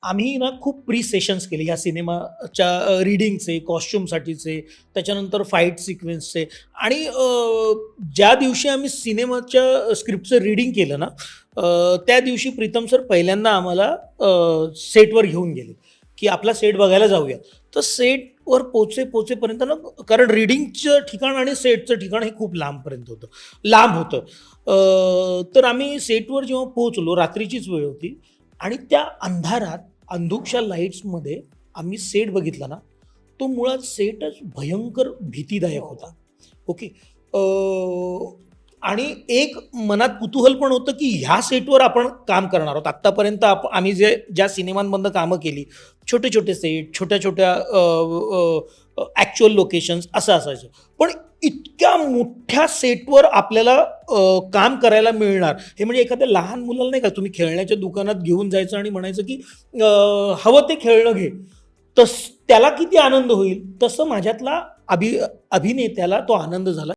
आम्ही ना खूप प्री सेशन्स केले ह्या सिनेमाच्या रीडिंगचे, कॉस्ट्यूमसाठीचे, त्याच्यानंतर फाईट सिक्वेन्सचे आणि ज्या दिवशी आम्ही सिनेमाच्या स्क्रिप्टचं रीडिंग केलं ना, त्या दिवशी प्रीतम सर पहिल्यांदा आम्हाला सेटवर घेऊन गेले, की आपला सेट बघायला जाऊया. तर सेटवर पोहोचेपर्यंत ना कारण रीडिंगचं ठिकाण आणि सेटचं ठिकाण हे खूप लांब होतं. तर आम्ही सेटवर जेव्हा पोहोचलो, रात्रीचीच वेळ होती आणि त्या अंधारात अंधुकशा लाईट्समध्ये आम्ही सेट बघितला ना, तो मुळात सेटच भयंकर भीतीदायक होता. ओके. अ, आणि एक मनात कुतूहल पण होतं, की ह्या सेटवर आपण काम करणार आहोत. आत्तापर्यंत आम्ही ज्या सिनेमांमधनं कामं केली, छोटे-छोटे सेट, छोट्या-छोट्या लोकेशन्स असं असायचं. पण इतक्या मोठ्या सेटवर आपल्याला काम करायला मिळणार, हे म्हणजे एखाद्या लहान मुलाला नाही का तुम्ही खेळण्याच्या दुकानात घेऊन जायचं आणि म्हणायचं, की अ, हवं ते खेळणं घे. त्याला किती आनंद होईल, तसं माझ्यातला अभिनेत्याला तो आनंद झाला.